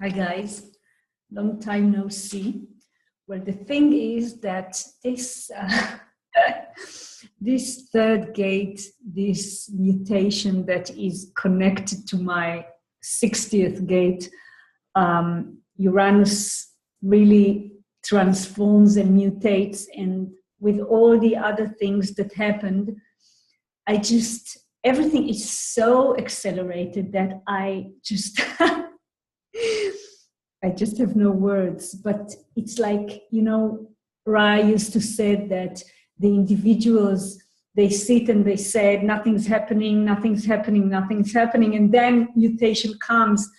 Hi guys, long time no see. Well, the thing is that this third gate, this mutation that is connected to my 60th gate, Uranus really transforms and mutates, and with all the other things that happened, everything is so accelerated that I just have no words. But it's like, Ra used to say that the individuals, they sit and they say, nothing's happening, nothing's happening, nothing's happening. And then mutation comes.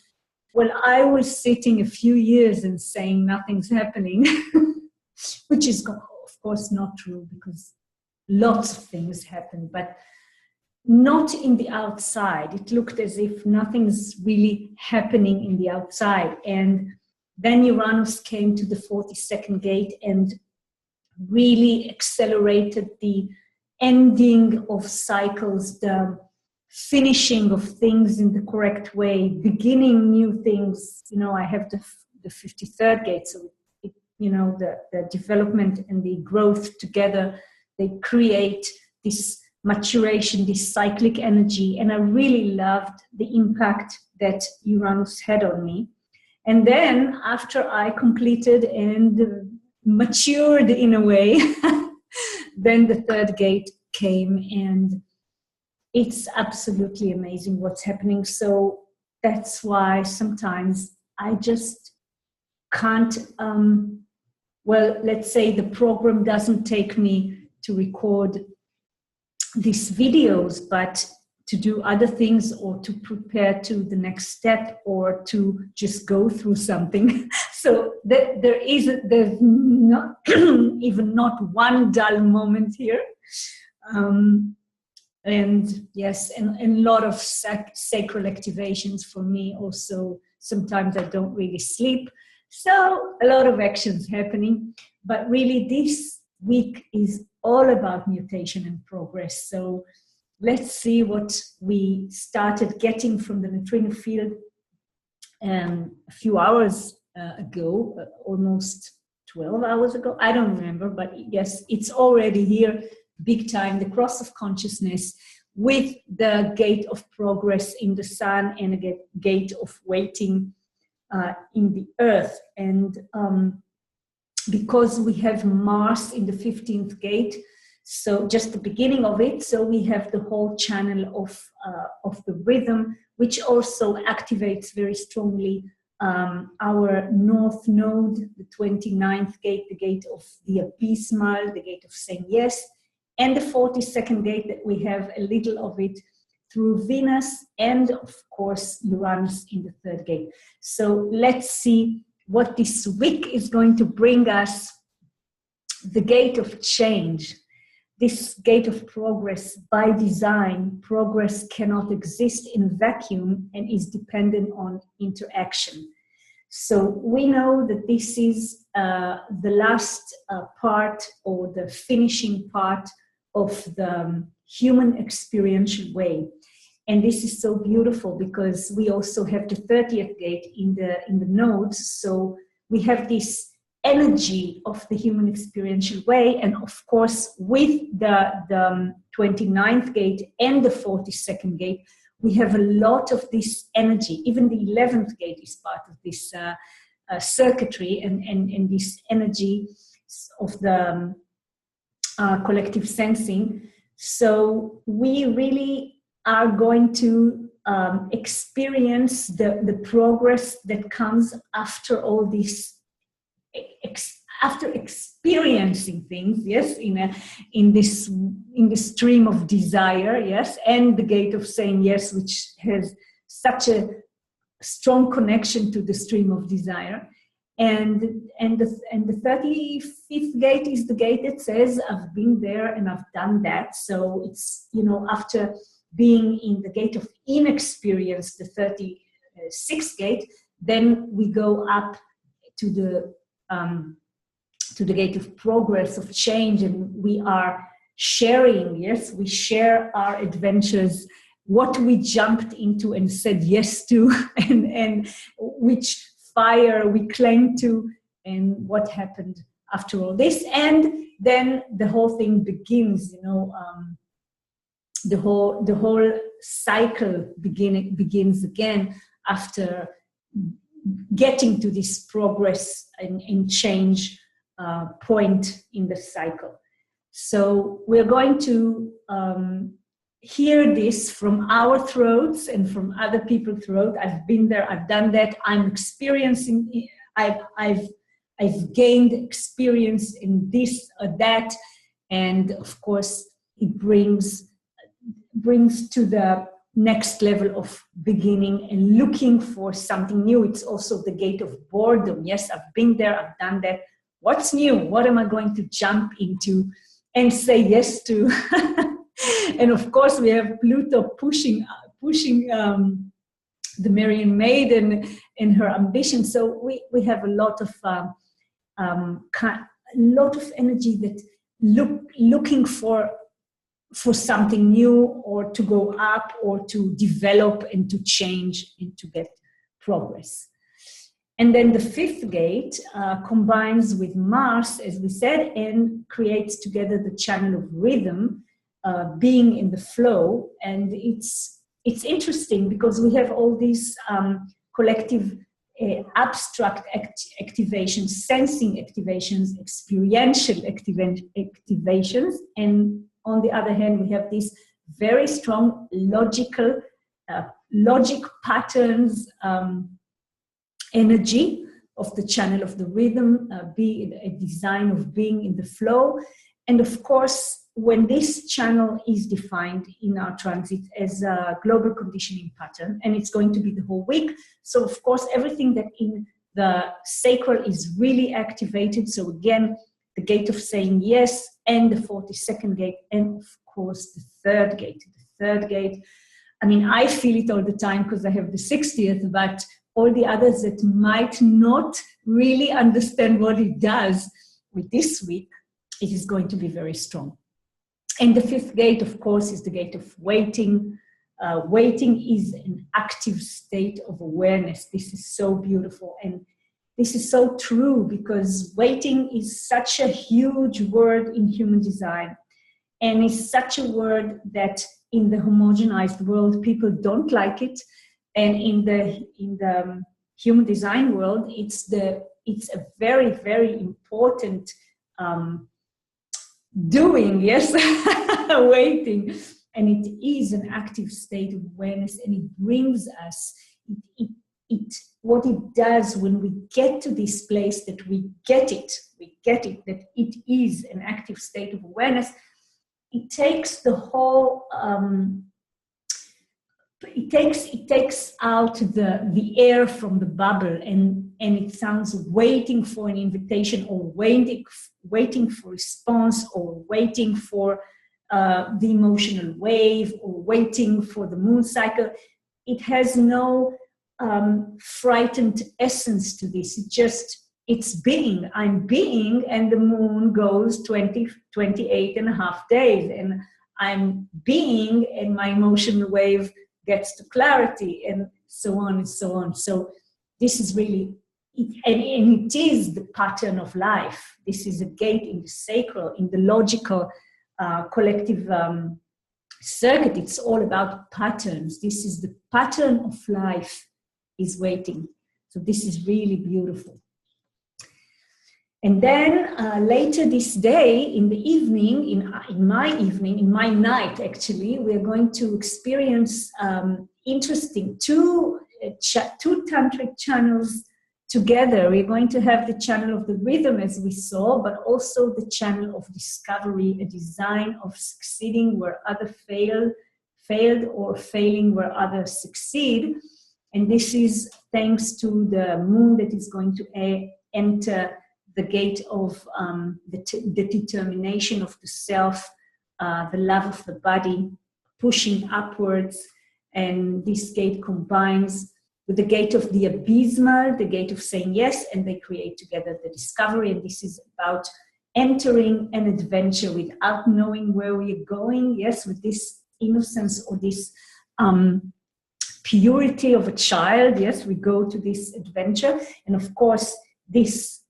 Well, I was sitting a few years and saying nothing's happening, which is, of course, not true because lots of things happen, but not in the outside. It looked as if nothing's really happening in the outside. And then Uranus came to the 42nd gate and really accelerated the ending of cycles, the finishing of things in the correct way, beginning new things. I have the 53rd gate, so the development and the growth together, they create this maturation, this cyclic energy. And I really loved the impact that Uranus had on me. And then after I completed and matured in a way, then the third gate came, and it's absolutely amazing what's happening. So that's why sometimes I just can't, let's say the program doesn't take me to record these videos, but to do other things or to prepare to the next step or to just go through something. So there's not even not one dull moment here. And yes, and a lot of sacral activations for me also. Sometimes I don't really sleep. So a lot of actions happening, but really this week is all about mutation and progress. So let's see what we started getting from the neutrino field a few hours ago, almost 12 hours ago. I don't remember, but yes, it's already here, big time, the cross of consciousness with the gate of progress in the sun and a gate of waiting in the earth. And because we have Mars in the 15th gate, so just the beginning of it, so we have the whole channel of the rhythm, which also activates very strongly our north node, the 29th gate, the gate of the abysmal, the gate of saying yes, and the 42nd gate that we have a little of it through Venus, and of course Uranus in the third gate. So let's see what this week is going to bring us. The gate of change, this gate of progress. By design, progress cannot exist in a vacuum and is dependent on interaction. So we know that this is the last part, or the finishing part of the human experiential way. And this is so beautiful because we also have the 30th gate in the nodes. So we have this energy of the human experiential way. And of course, with the 29th gate and the 42nd gate, we have a lot of this energy. Even the 11th gate is part of this circuitry and this energy of the collective sensing. So we really are going to experience the progress that comes after all this, after experiencing things, yes, in this stream of desire, yes, and the gate of saying yes, which has such a strong connection to the stream of desire. And the 35th gate is the gate that says, I've been there and I've done that. So it's, after being in the gate of inexperience, the 36th gate, then we go up to the gate of progress, of change, and we are sharing, yes, we share our adventures, what we jumped into and said yes to, and which fire we cling to, and what happened after all this. And then the whole thing begins, the whole cycle begins again after getting to this progress and change point in the cycle. So we're going to hear this from our throats and from other people's throats. I've been there, I've done that, I'm experiencing it. I've gained experience in this or that, and of course it brings to the next level of beginning and looking for something new. It's also the gate of boredom. Yes, I've been there, I've done that. What's new? What am I going to jump into and say yes to? And of course we have Pluto pushing the Marian maiden in her ambition. So we have a lot of energy that looking for something new, or to go up, or to develop and to change and to get progress. And then the fifth gate combines with Mars, as we said, and creates together the channel of rhythm, being in the flow. And it's interesting because we have all these collective abstract activations, sensing activations, experiential activations, and on the other hand, we have these very strong logic patterns, energy of the channel of the rhythm, be a design of being in the flow. And of course, when this channel is defined in our transit as a global conditioning pattern, and it's going to be the whole week, so of course everything that in the sacral is really activated. So again, the gate of saying yes, and the 42nd gate, and of course the third gate. The third gate, I mean, I feel it all the time because I have the 60th, but all the others that might not really understand what it does with this week, it is going to be very strong. And the fifth gate, of course, is the gate of waiting. Waiting is an active state of awareness. This is so beautiful. And this is so true because waiting is such a huge word in human design. And it's such a word that in the homogenized world, people don't like it. And in the human design world, it's a very, very important doing, yes, waiting. And it is an active state of awareness, and it brings us, what it does when we get to this place that we get it, that it is an active state of awareness, it takes the whole, it takes out the air from the bubble, and it sounds waiting for an invitation, or waiting for response, or waiting for the emotional wave, or waiting for the moon cycle. It has no frightened essence to this. It's being. I'm being, and the moon goes 28 and a half days, and I'm being, and my emotional wave gets to clarity, and so on and so on. So this is really, and it is the pattern of life. This is a gate in the sacral, in the logical collective circuit. It's all about patterns. This is the pattern of life is waiting. So this is really beautiful. And then later this day, in the evening, in my night actually, we are going to experience interesting two tantric channels together. We're going to have the channel of the rhythm, as we saw, but also the channel of discovery, a design of succeeding where others failed, or failing where others succeed. And this is thanks to the moon that is going to enter the gate of the determination of the self, the love of the body, pushing upwards. And this gate combines with the gate of the abysmal, the gate of saying yes, and they create together the discovery. And this is about entering an adventure without knowing where we're going, yes, with this innocence, or this purity of a child. Yes, we go to this adventure. And of course, this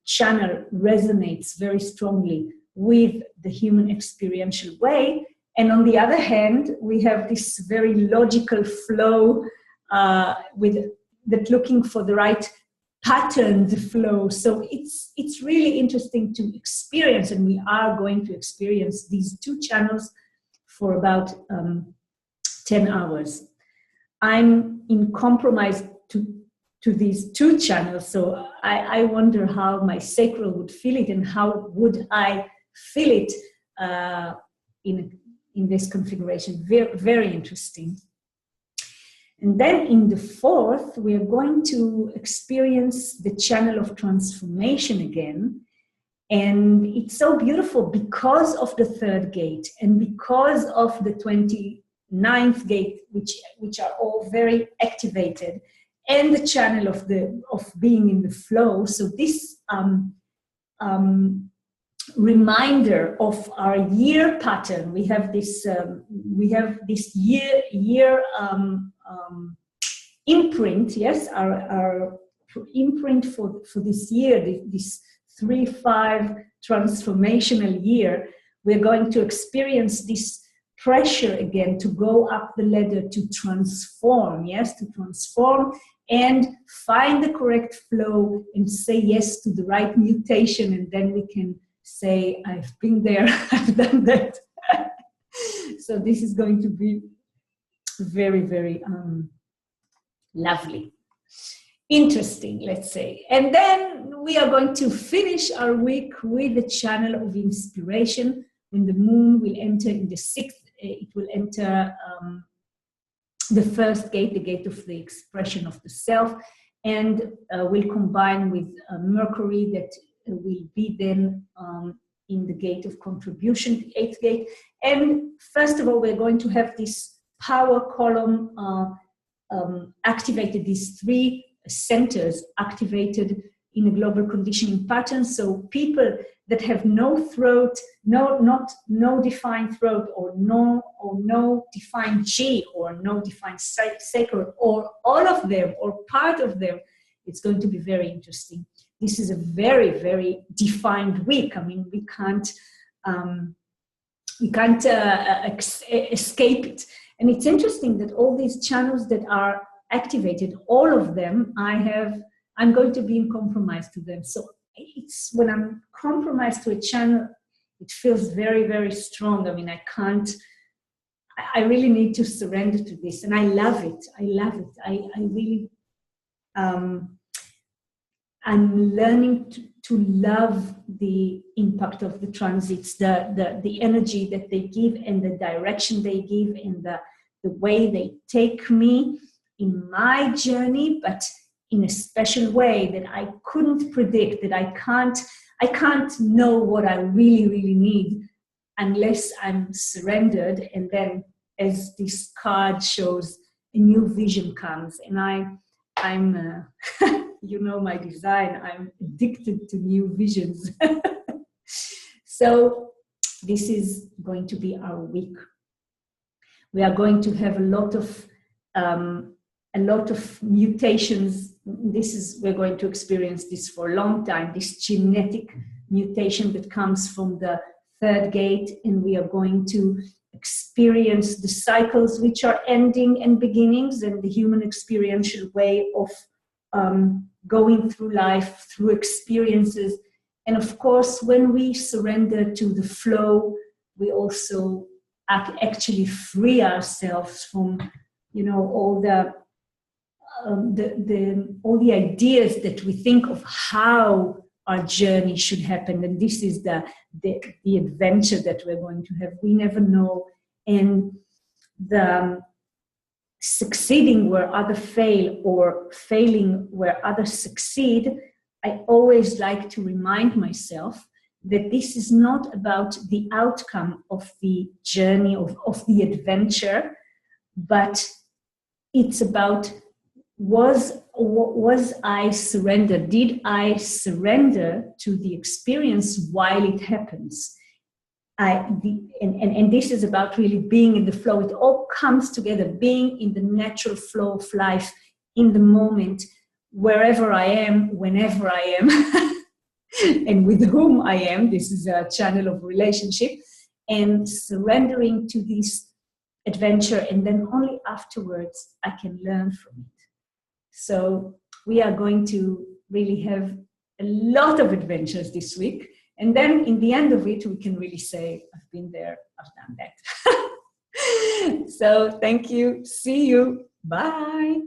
channel resonates very strongly with the human experiential way. And on the other hand, we have this very logical flow with that looking for the right pattern, the flow. So it's really interesting to experience, and we are going to experience these two channels for about 10 hours. I'm in compromise to these two channels, so I wonder how my sacral would feel it and how would I feel it in this configuration. Very, very interesting. And then in the fourth, we are going to experience the channel of transformation again. And it's so beautiful because of the third gate and because of the 29th gate, which are all very activated, and the channel of being in the flow. So this reminder of our year pattern. We have this year imprint. Yes, our imprint for this year, this 3-5 transformational year. We're going to experience this pressure again to go up the ladder, to transform. Yes, to transform and find the correct flow and say yes to the right mutation, and then we can say, I've been there, I've done that. So this is going to be very, very lovely. Interesting, let's say. And then we are going to finish our week with the channel of inspiration. When the moon will enter in the 6th, it will enter the first gate, the gate of the expression of the self, and will combine with Mercury that will be then in the gate of contribution, the 8th gate. And first of all, we're going to have this power column activated, these 3 centers activated in a global conditioning pattern. So people that have no throat, no defined throat, or no defined G, or no defined sacral, or all of them, or part of them, it's going to be very interesting. This is a very, very defined week. I mean, we can't escape it. And it's interesting that all these channels that are activated, all of them, I'm going to be in compromise to them. So it's when I'm compromised to a channel, it feels very, very strong. I mean, I really need to surrender to this. And I love it. I really, I'm learning to love the impact of the transits, the energy that they give and the direction they give and the way they take me in my journey, but in a special way that I couldn't predict, that I can't know what I really, really need unless I'm surrendered. And then, as this card shows, a new vision comes. And I'm you know my design, I'm addicted to new visions. So this is going to be our week. We are going to have a lot of mutations. We're going to experience this for a long time, this genetic mutation that comes from the third gate, and we are going to experience the cycles which are ending and beginnings, and the human experiential way of going through life, through experiences. And of course, when we surrender to the flow, we also actually free ourselves from, all the ideas that we think of how our journey should happen. And this is the adventure that we're going to have. We never know. And the succeeding where others fail, or failing where others succeed, I always like to remind myself that this is not about the outcome of the journey, of the adventure, but it's about, was I surrendered? Did I surrender to the experience while it happens? and this is about really being in the flow. It all comes together, being in the natural flow of life, in the moment, wherever I am, whenever I am, and with whom I am. This is a channel of relationship, and surrendering to this adventure, and then only afterwards I can learn from it. So we are going to really have a lot of adventures this week. And then in the end of it, we can really say, I've been there, I've done that. So thank you. See you. Bye.